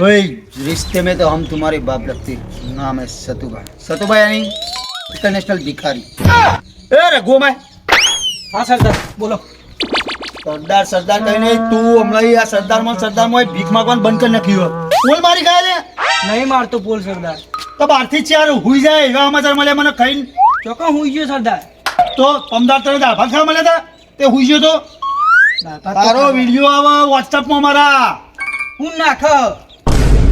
ओए रिश्ते में तो हम तुम्हारे बाप लगते नाम है सतुभाई सतुभाई यानी इंटरनेशनल भिखारी ए रघु मैं हाँ सरदार बोलो। सरदार सरदार कहीं नहीं तू हमारी या सरदार में भीख मांगवान बंद कर नखी हो बोल मारी गया ले नहीं मारतो बोल सरदार। तब आरती चार हुई जाए एवा समाचार मले મને ખાઈ ચોકા હુઈ ગયો સરદાર। તો પમદાર તને દાળ ભાત ખાવા મળ્યા હતા તે હુઈ ગયો તો તારો વિડિયો આવે WhatsApp માં મારા હું નાખ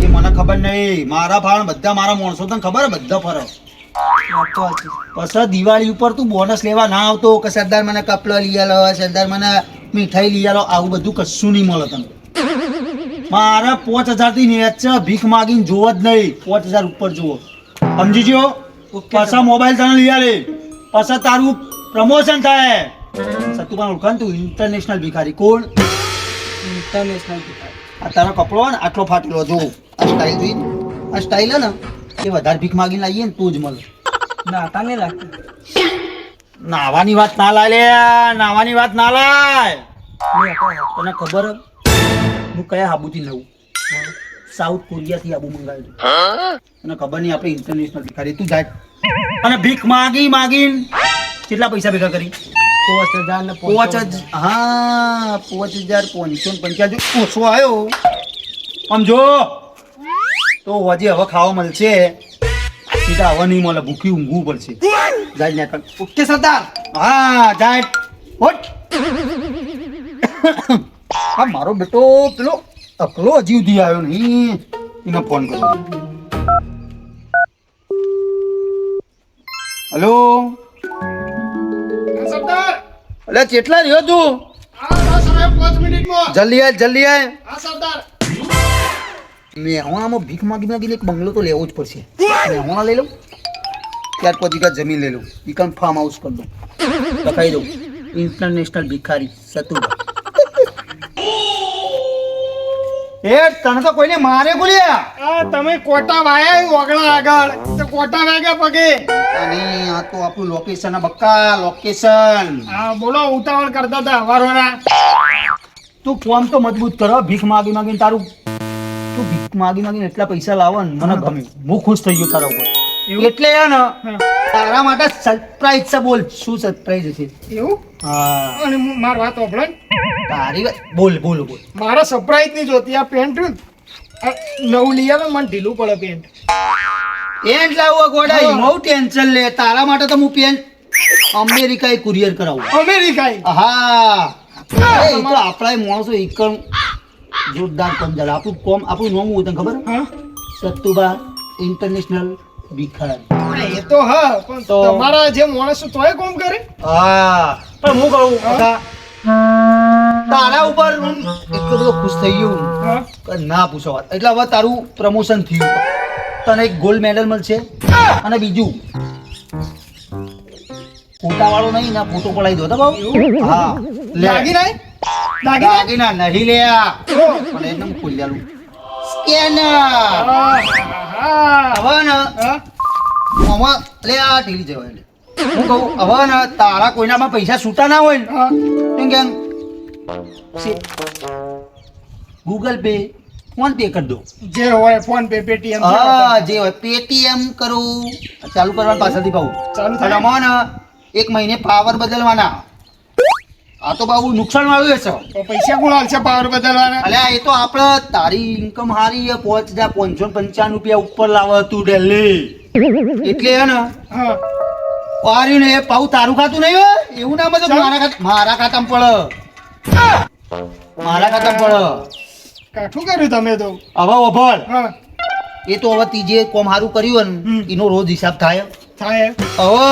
એ મને ખબર નહીં મારા ભાણ બધા મારા માણસો તને ખબર હે બધા ફરક પછી દિવાળી ઉપર તું બોનસ લેવા ના આવતો કે સરદાર મને કપલો લઈ આલો સરદાર મને મીઠાઈ લઈ આલો આવું બધું કશું નહીં મળે તને મારા 5000 થી નેચે ભીખ માગીને જોવો જ નહીં 5000 ઉપર જોવો સમજી ગયો પાછા મોબાઈલ તને લઈ આલે પાછા તારું પ્રમોશન થાય સતુભાઈ ઓળખાણ તું ઇન્ટરનેશનલ ભિખારી કોણ ઇન્ટરનેશનલ ભિખારી। આ તારો કપડો ને આટલો ફાટેલો જો આ સ્ટાઈલ જોઈ આ સ્ટાઈલ હે ને એ વધારે ભીખ માગીને લાવીએ ને તો જ મળે નાતા નહીં લાગતું। નાવાની વાત ના લાય લે નાવાની વાત ના લાય તને ખબર હે હું કયા હાબુથી નવું સાઉથ કોરિયાથી આબુ મંગાવ્યું તને ખબર નહીં આપણે ઇન્ટરનેશનલ ભિખારી તું જાય અને ભીખ માગીને કેટલા પૈસા ભેગા કરી 5000 ને 5000 હા 5555 ઓછો આવ્યો આમ જો તો હજી હવે ખાવા મળશે સીધા હવે નહીં મળે ભૂખી ઊંઘવું પડશે જાય ને ઓકે સરદાર હા જાય હોટ આ મારો બેટો પેલો અકલો જીવથી આવ્યો નહીં એને ફોન કર્યો હેલો સરદાર અલે કેટલા રહ્યો તું બસ હવે 5 મિનિટમાં જલ્દી આય હા સરદાર મેહોણામાં ભીખ માગીને એક બંગલો તો લેવો જ પડશે મેહોણા લઈ લઉં ત્યાર પછી કાં જમીન લઈ લઉં ઈકન ફાર્મ હાઉસ કરી દઉં લખાઈ દઉં ઇન્ટરનેશનલ ભિખારી સતુભાઈ એ તને તો કોઈને મારે બોલ્યા આ તમે કોટા વાયા ઓગળા આગળ તો કોટા વાગ્યા પગે અને આ તો આપણું લોકેશન બક્કા લોકેશન હા બોલો ઉતાવળ કરતા હતા વારોના તું ફોન તો મજબૂત કરો ભીખ માગીને તારું તું ભીખ માગીને એટલા પૈસા લાવો ને મને ગમે હું ખુશ થઈ ગયો તારા ઉપર એટલે ને તારા માટે સરપ્રાઈઝ છે બોલ શું સરપ્રાઈઝ છે એવું હા અને માર વાત ઓભળો તારી વાત બોલ મારા સરપ્રાઈઝ ની જોતી આ પેન્ટ નવું લઈ આવે મને ઢીલું પડે પેન્ટ પેન્ટ લાવવા ગોડા બહુ ટેન્શન લે તારા માટે તો હું પેન્ટ અમેરિકા કુરિયર કરાવું અમેરિકા હા એ તો આપણા માણસો એકમ જોરદાર કામ ચાલે આપણું નામ હું તને ખબર હા સતુભા ઇન્ટરનેશનલ ભિખારી એ તો હા પણ તો- તમારા જે માણસો તોય કોમ કરે હા પણ હું કહું કાકા, તારા ઉપર હું એટલો બધો ખુશ થઈ ગયો હું હા કે ના પૂછો વાત એટલે હવે તારું પ્રમોશન થયું તને એક ગોલ્ડ મેડલ મળશે અને બીજું ફોટા વાળો નહીં ના ફોટો પડાવી દો તો બાબુ હા લાગી નહીં દાગીના નહીં લે પણ એકદમ ખોલ્યાલું સ્કેનર હવે ને આમાં લે આ ઢીલી જવાય લે હું કહું હવે ને તારા કોઈનામાં પૈસા છૂટા ના હોય ને એમ ગૂગલ પે ફોન પે કરી દો જે હોય ફોન પે પેટીએમ હા જે હોય પેટીએમ કરું ચાલુ કરવાનું પાછળથી પાવું ચાલુ થાય. અને આમાં ને એક મહિને પાવર બદલવાના આ તો બાબુ નુકસાન વાળું હશે તો પૈસા કોણ હાલશે પાવર બદલવાના અલ્યા એ તો આપણે તારી ઇન્કમ હારી 5555 રૂપિયા ઉપર લાવે તું ડેલી એટલે હે ને હા પાર્યું ને એ પાઉ તારું ખાતું નહીં હોય એવું ના બધું મારા ખાતામાં પડે મારા ખાતામાં પડે કાઠું કર્યું તમે તો હવે ઓભળ હા એ તો હવે તીજે કોમ હારું કર્યું ને એનો રોજ હિસાબ થાય થાય હવે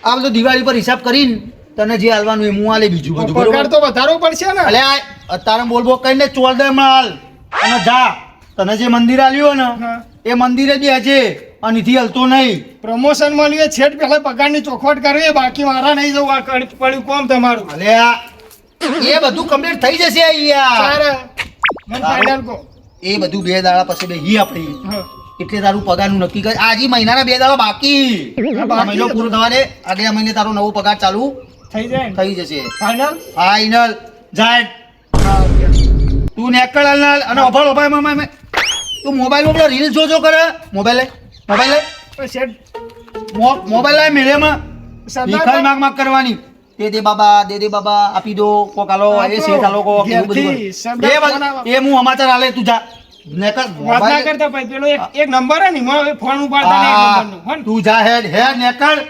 આ બધું દિવાળી પર હિસાબ કરીને તને જે હાલવાનું એ હું હાલે બીજું બધું પગાર બરોબર તો વધારવો પડશે ને અલ્યા અત્યારે બોલ કરીને ચોલ દે માલ અને જા તને જે મંદિર આલ્યું ને હા. એ મંદિરે બી હજે અને એથી હલતો નહીં પ્રમોશન મળ્યું એ છેટ પહેલા પગારની ચોખવટ કરવી બાકી મારા નહીં જવું આ પડ્યું કોમ તમારું અલ્યા એ બધું કમ્પ્લીટ થઈ જશે યાર સારા મને ફાઇનલ કહો એ બધું 2 દાડા પછી બેહી આપણી હા એટલે તારું પગારનું નક્કી કર આજે મહિનાના 2 દાડા બાકી આ મહિનો પૂરો થવાને આગલા મહિને તારો નવો પગાર ચાલુ થઈ જાય ને થઈ જશે ફાઇનલ ફાઇનલ જાય હા તું નેકળ હાલ અને ઓભાળ ઓભાળ તું મોબાઈલ રીલ્સ જોજો કરે મોબાઈલ પણ શેઠ મોબાઈલ લાય મેળેમાં સરદાર ભીખાઈ માગ કરવાની દે બાબા આપી દો કોક આલો હા એ તો શેઠ આલો કોક એવું બધું ઘેરથી કર. સરદાર એ ફોન બસ, આવે. એ હું સમાચાર આલે તું જા નેકળ વાત ના મોબાઈલ કરતા ભાઈ પેલો એક નંબર હે ને એમાં ફોન ઉપાડતા ને એક હા, નંબરનો હો ને? તું જા હેડ નેકળ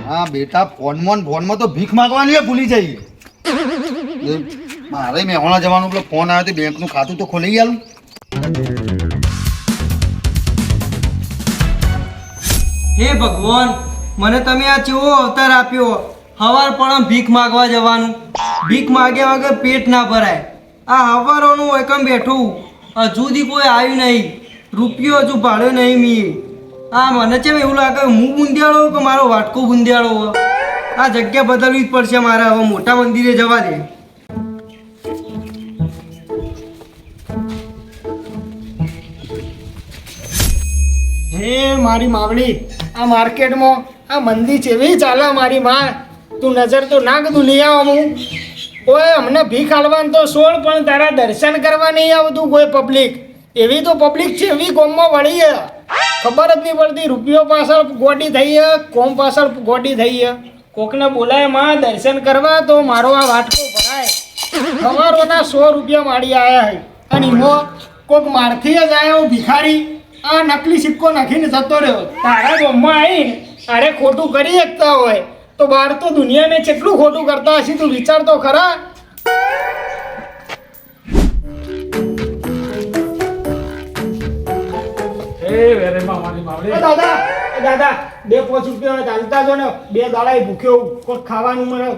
હા બેટા ફોનમાં તો ભીખ માંગવાની હે, ભૂલી જઈ એ મારે મેહોણા જવાનું પેલો ફોન આવ્યો તો બેંકનું ખાતું તો ખોલી આલું. હે ભગવાન મને તમે આ ચેવો અવતાર આપ્યો હવાર પણ ભીખ માગવા જવાનું ભીખ માગ્યા વગર પેટ ના ભરાય આ હવારોનું એકમ બેઠું હજુ સુધી કોઈ આવ્યું નહીં રૂપિયો હજુ ભાડ્યો નહીં મી આ મને છે એવું લાગે હું બુંદિયાળો કે મારો વાટકો બુંદિયાળો આ જગ્યા બદલવી જ પડશે મારે હવે મોટા મંદિરે જવા દે હે મારી માવડી આ માર્કેટમાં આ મંદી ચેવી ચાલે મારી માં તું નજર તો નાખ તું લઈ આવો હું ઓય અમને ભીખ આલવાનું તો છોડ પણ તારા દર્શન કરવા નહીં આવતું કોઈ પબ્લિક એવી તો પબ્લિક છે એવી કોમમાં વળી છે ખબર જ નહીં પડતી રૂપિયો પાછળ ગોડી થઈ છે કોમ પાછળ ગોડી થઈ છે કોકને બોલાય માં દર્શન કરવા તો મારો આ વાટકો ભરાય સવારોના 100 રૂપિયા માડી આયા છે અને એમાં કોક મારથી જ આવ્યો ભિખારી આ નકલી સિક્કો નાખીને જતો રહ્યો તારા ગામમાં આવીને અરે ખોટું કરી શકતા હોય તો બહાર તો દુનિયાને કેટલું ખોટું કરતા હશે તું વિચાર તો ખરા દાદા 2-5 રૂપિયા ચાલતા જો ને 2 દાડા ભૂખ્યો કોક ખાવાનું મને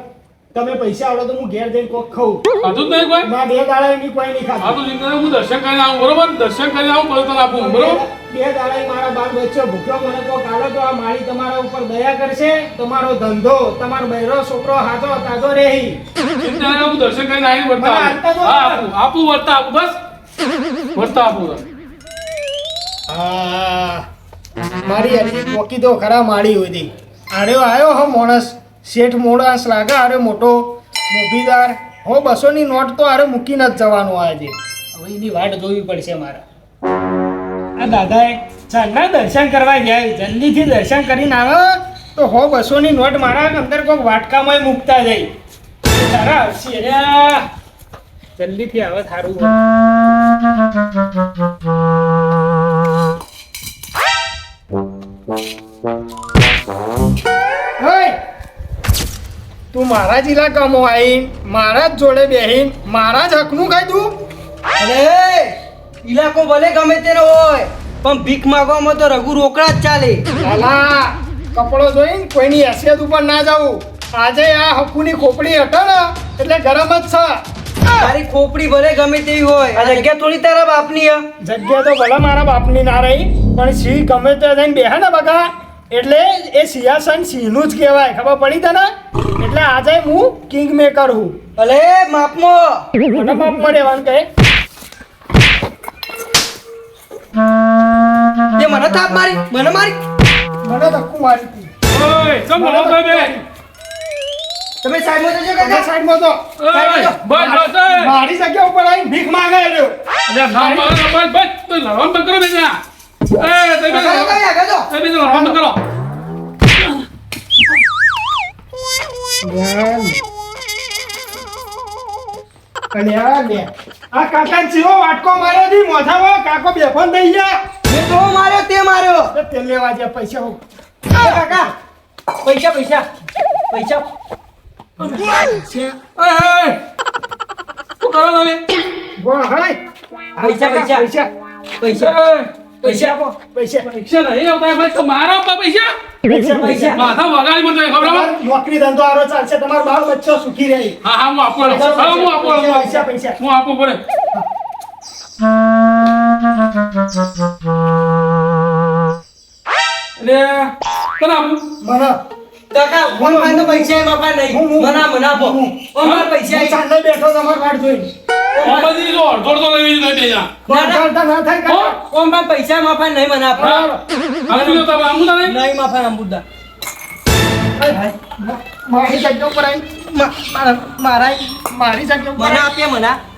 તમે પૈસા આવડો તો હું ઘેર જઈને કોક ખાઉં ખાધું જ નહીં કોઈ? ના 2 દાડા ની કોઈ નહીં આ ખાધું તો જિંદગી હું દર્શન કરીને આવું બરોબર દર્શન કરીને આવું પછી તને આપું બરોબર 2 દાડા મારા બાળ બચ્ચો ભૂખ્યો મને કોક આલો તો આ મારી તમારા ઉપર દયા કરશે તમારો ધંધો તમારો બૈરો છોકરો હાથો તાજો રહી ચિંતા નહીં, હું દર્શન કરીને આવીને વર્તા મને હાલતા આપું. તો હા આપું વર્તા આપું બસ વર્તા આપું તને. હા મારી હરી પોકી તો ખરા માડી હતી આયો હો માણસ શેઠ મોણસ લાગે અરે મોટો મોભીદાર હો 200 ની નોટ તો અરે મૂકીને જ જવાનું આજે હવે એની વાટ જોવી પડશે મારે આ દાદાએ ચાલના દર્શન કરવા જાય જલ્દીથી દર્શન કરીને આવે તો હો 200 ની નોટ મારા અંદર કોઈક વાટકામાં મૂકતા જાય તારા હસી અરે જલ્દીથી આવે થારું ઓય તું મારા જ ઇલાકામાં આવીને મારા જ જોડે બેહીને મારા જ હકનું ખાધું અરે ઇલાકો ભલે ગમે તેનો હોય પણ ભીખ માગવામાં તો રઘુ રોકડા જ ચાલે લાલા કપડો જોઈને કોઈની હેસિયત ઉપર ના જાવું આજે આ હકુની ખોપડી હતો ને એટલે ગરમ જ છે તારી ખોપડી ભલે ગમે તેવી હોય આ જગ્યા થોડી તારા બાપની હે. જગ્યા તો ભલે મારા બાપની ના રહી પણ સિંહ ગમે તે જઈને બેહે ને બગા એટલે એ સિંહાસન સિંહનું જ કહેવાય ખબર પડી તને એટલે આજે હું કિંગ મેકર હું અલે માપમાં મને બાપમાં રહેવાનું કહે તે મને થાપ મારી મને મારી મને ધક્કુ મારી હતી. ઓય ચમ મને ભલો ધક્કુ ભાઈ મારી. તમે સાઈડમાં જજો તમે કાકા સાઈડમાં તો ઓય બસ બસ ઓય. મારી જગ્યા ઉપર આવીને ભીખ માંગે રહ્યો અલ્યા ના મારો બસ બસ તો લડવાનું બંધ કરો બેટા એ તમે કાકા, કાકા, આગળ જો. તમે લડવાનું બંધ કરો અને આ કાકા ચીવો વાટકો માર્યો દી મોઢામાં કાકો બેફોન થઈ ગયા મેં તો માર્યો તે માર્યો તે તેલ લેવા જે પૈસા હો એ કાકા પૈસા પૈસા પૈસા ઓય ઓય શું કરો તમે બોલ હાય પૈસા, પૈસા. પૈસા પૈસા ઓય, પૈસા આપો પૈસા પૈસા નહીં આવતા ભાઈ તો મારા આપવા પૈસા પૈસા પૈસા માથા વગાડી મને ખબર તમારો નોકરી ધંધો આરો ચાલશે તમારો બાળ બચ્ચો સુખી રહે હા હા હું આપો હા હું આપો પૈસા પૈસા હું આપું પડે એટલે તને આપું મને કાકા ફોન માં તો પૈસા એમાં પણ નહીં મના મના આપો ઓ મારા પૈસા હું ચાંદે બેઠો તમારો વાટ જોઈને બધી જો અડધો લઈ લીધો બે જા ચાલતા ના થાય કાકા ઓ મારા પૈસા એમાં પણ નહીં મને આપો આપી દો તમે આમું તને નહીં માફા અંબુદા મારી જગ્યા ઉપર આવી મારા મારી જગ્યા ઉપર મને આપે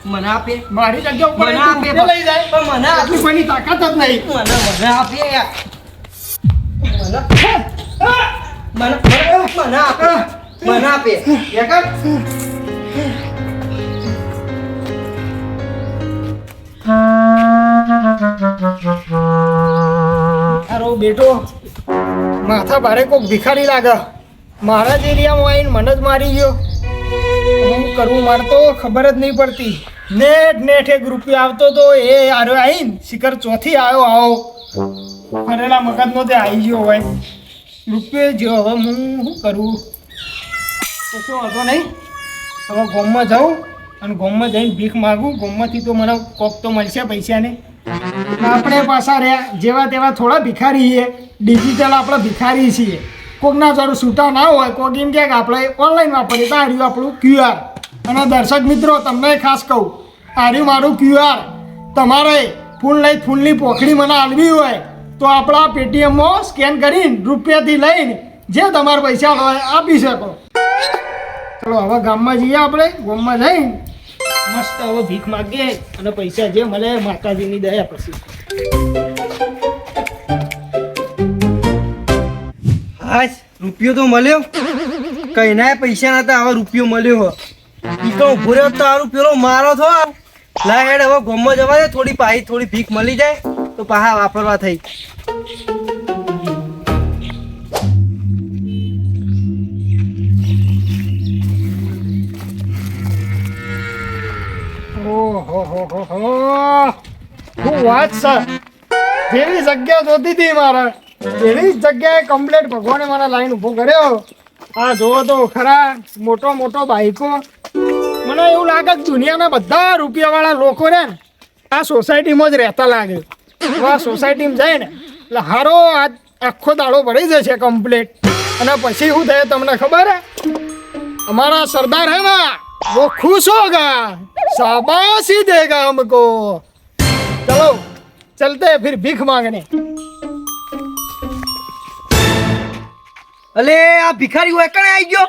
મને આપે મારી જગ્યા ઉપર મને આપે રૂપિયા લઈ જાય પણ મને આપે આટલી કોઈની તાકાત જ નહીં મને આપે યાર મને આપે યાર તારો બેટો માથા ભારે કોક ભિખારી લાગે મારા જ એરિયામાં આવીને મને જ મારી ગયો હું કરવું મારે તો ખબર જ નહીં પડતી નેટ એક રૂપિયા આવતો તો એ આર્યો આવીને શિખર ચોથી આવ્યો આવો ફરેલા મગજનો તે આવી ગયો હોય રૂપિયો જો હવે હું શું કરું કશો વાંધો નહીં હવે ગામમાં જાઉં અને ગામમાં જઈને ભીખ માગું ગામમાંથી તો મને કોક તો મળશે પૈસાને આપણે પાછા રહ્યા જેવા તેવા થોડા ભિખારી છીએ ડિજિટલ આપણે ભિખારી છીએ કોકના જરૂર છૂટા ના હોય કોક એમ કે આપણે ઓનલાઈન વાપરીએ તો આ રહ્યું આપણું QR અને દર્શક મિત્રો તમને ખાસ કહું આ રહ્યું મારું QR તમારે ફૂલની પોખડી મને આલવી હોય તો આપણા પેટીએમમાં સ્કેન કરીને રૂપિયાથી લઈને જે તમારા પૈસા હોય આપી શકો ચલો હવે ગામમાં જઈએ આપણે ગામમાં જઈને મસ્ત હવે ભીખ માગીએ અને પૈસા જે મળે માતાજીની દયા પછી હાશ રૂપિયો તો મળ્યો કઈ ના પૈસા નતા હવે રૂપિયો મળ્યો ઈકો ઉભો રહ્યો તો આરું પેલો મારો થો લા હેડ હવે ગોમમાં જવા દે થોડી ભીખ મળી જાય તો પાહા વાપરવા થઈ શું વાત છે જેવી જગ્યા જોતી હતી મારે એવી જ જગ્યાએ કમ્પ્લેટ ભગવાને મારા લાઈન ઊભો કર્યો આ જોવો તો ખરા મોટો બાઈકો મને એવું લાગે કે દુનિયાના બધા રૂપિયાવાળા લોકો ને આ સોસાયટીમાં જ રહેતા લાગે આ સોસાયટીમાં જાય ને એટલે હારો આખો દાડો ભરી જશે કમ્પ્લેટ અને પછી શું થયું તમને ખબર હે हमारा सरदार है ना वो खुश होगा शाबाशी देगा हमको चलो चलते हैं फिर भीख मांगने અલે આ ભિખારી વેકણે આવી ગયો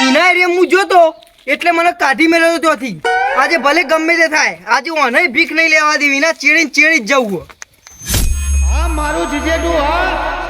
એના એરિયા હું જોતો એટલે મને કાઢી મેળવ્યો ત્યાંથી આજે ભલે ગમે તે થાય આજે ઓને ભીખ નહીં લેવા દેવી ના ચેડી જ જવું હા મારું જીજેડું હા